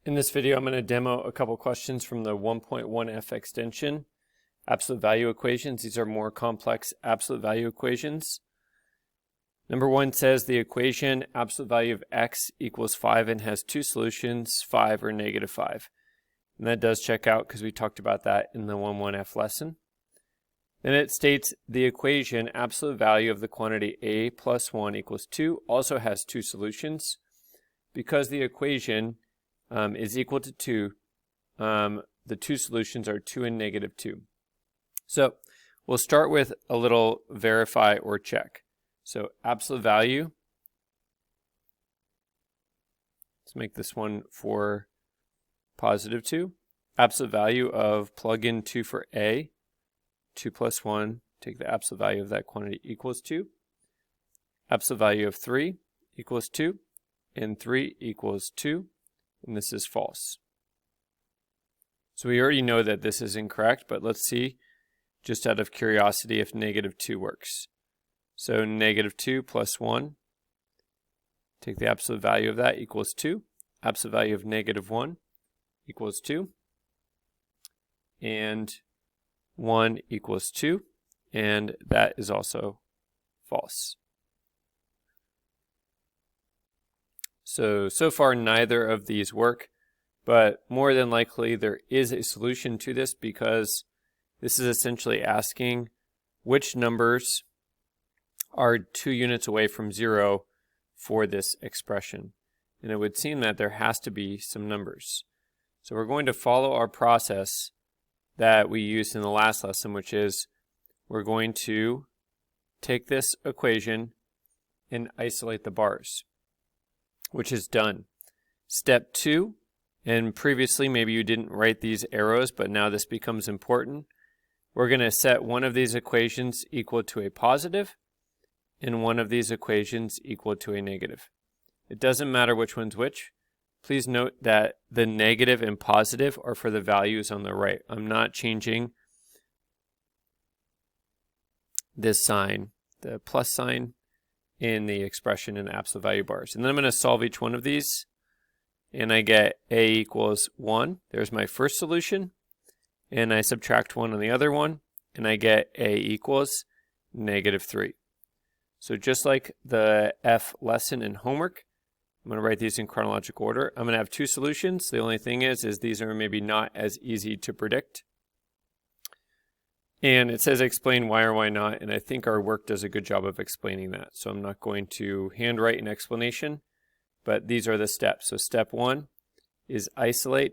In this video, I'm going to demo a couple questions from the 1.1f extension, absolute value equations. These are more complex absolute value equations. Number one says the equation absolute value of x equals 5 and has two solutions, 5 or negative 5. And that does check out because we talked about that in the 1.1f lesson. Then it states the equation absolute value of the quantity a plus 1 equals 2 also has two solutions. Because the equation is equal to 2, the two solutions are 2 and negative 2. So we'll start with a little verify or check. So absolute value, let's make this one for positive 2. Absolute value of plug in 2 for a, 2 plus 1, take the absolute value of that quantity equals 2. Absolute value of 3 equals 2, and 3 equals 2. And this is false. So we already know that this is incorrect, but let's see, just out of curiosity, if negative 2 works. So negative 2 plus 1, take the absolute value of that equals 2. Absolute value of negative 1 equals 2. And 1 equals 2. And that is also false. So far neither of these work, but more than likely there is a solution to this because this is essentially asking which numbers are 2 units away from 0 for this expression. And it would seem that there has to be some numbers. So we're going to follow our process that we used in the last lesson, which is we're going to take this equation and isolate the bars, which is done. Step 2, and previously maybe you didn't write these arrows, but now this becomes important. We're going to set one of these equations equal to a positive and one of these equations equal to a negative. It doesn't matter which one's which. Please note that the negative and positive are for the values on the right. I'm not changing this sign, the plus sign, in the expression in the absolute value bars. And then I'm going to solve each one of these, and I get a equals 1. There's my first solution, and I subtract 1 on the other one, and I get a equals negative 3. So just like the F lesson in homework, I'm going to write these in chronological order. I'm going to have two solutions. The only thing is these are maybe not as easy to predict. And it says explain why or why not, and I think our work does a good job of explaining that. So I'm not going to handwrite an explanation, but these are the steps. So step 1 is isolate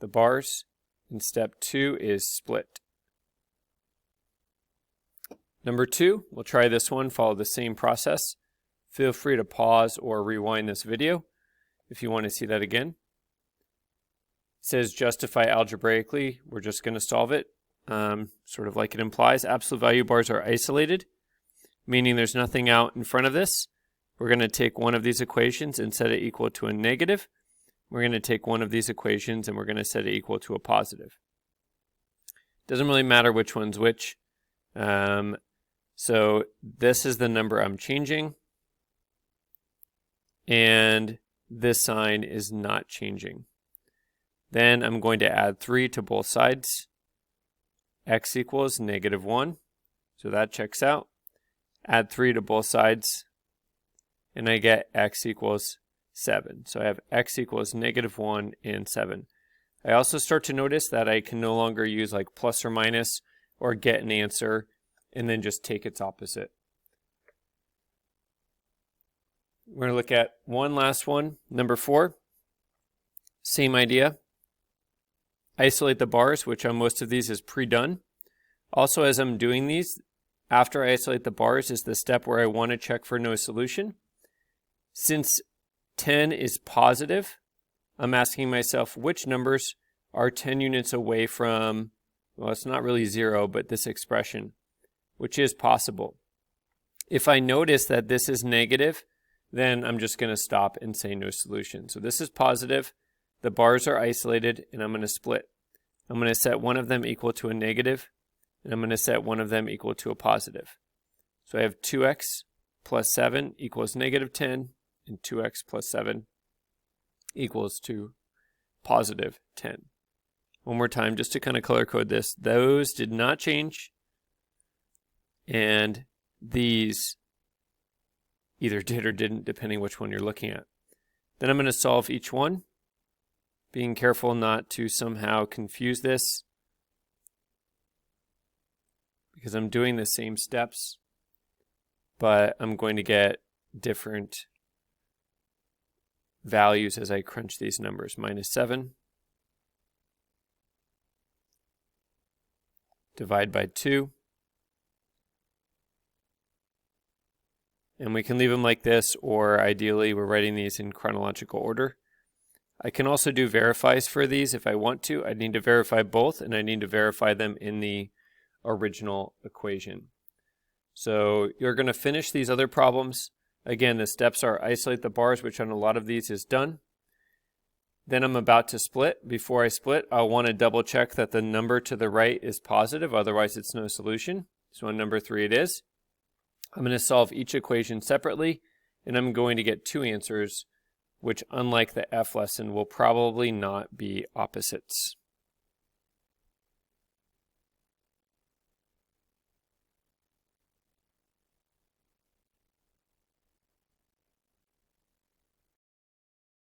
the bars, and step 2 is split. Number 2, we'll try this one, follow the same process. Feel free to pause or rewind this video if you want to see that again. It says justify algebraically. We're just going to solve it, sort of like it implies. Absolute value bars are isolated, meaning there's nothing out in front of this. We're going to take one of these equations and set it equal to a negative. We're going to take one of these equations and we're going to set it equal to a positive. Doesn't really matter which one's which. So this is the number I'm changing, and this sign is not changing. Then I'm going to add 3 to both sides. X equals negative 1. So that checks out. Add 3 to both sides. And I get x equals 7. So I have x equals negative 1 and 7. I also start to notice that I can no longer use like plus or minus or get an answer and then just take its opposite. We're going to look at one last one. Number 4. Same idea. Isolate the bars, which on most of these is pre-done. Also, as I'm doing these, after I isolate the bars is the step where I want to check for no solution. Since 10 is positive, I'm asking myself which numbers are 10 units away from, well, it's not really 0, but this expression, which is possible. If I notice that this is negative, then I'm just going to stop and say no solution. So this is positive. The bars are isolated, and I'm going to split. I'm going to set one of them equal to a negative, and I'm going to set one of them equal to a positive. So I have 2x plus 7 equals negative 10, and 2x plus 7 equals to positive 10. One more time, just to kind of color code this. Those did not change, and these either did or didn't, depending which one you're looking at. Then I'm going to solve each one, being careful not to somehow confuse this, because I'm doing the same steps, but I'm going to get different values as I crunch these numbers. -7 divide by 2. And we can leave them like this, or ideally we're writing these in chronological order. I can also do verifies for these if I want to. I need to verify both, and I need to verify them in the original equation. So you're going to finish these other problems. Again, the steps are isolate the bars, which on a lot of these is done. Then I'm about to split. Before I split, I'll want to double check that the number to the right is positive, otherwise it's no solution. So on number 3 it is. I'm going to solve each equation separately, and I'm going to get 2 answers, which unlike the F lesson will probably not be opposites.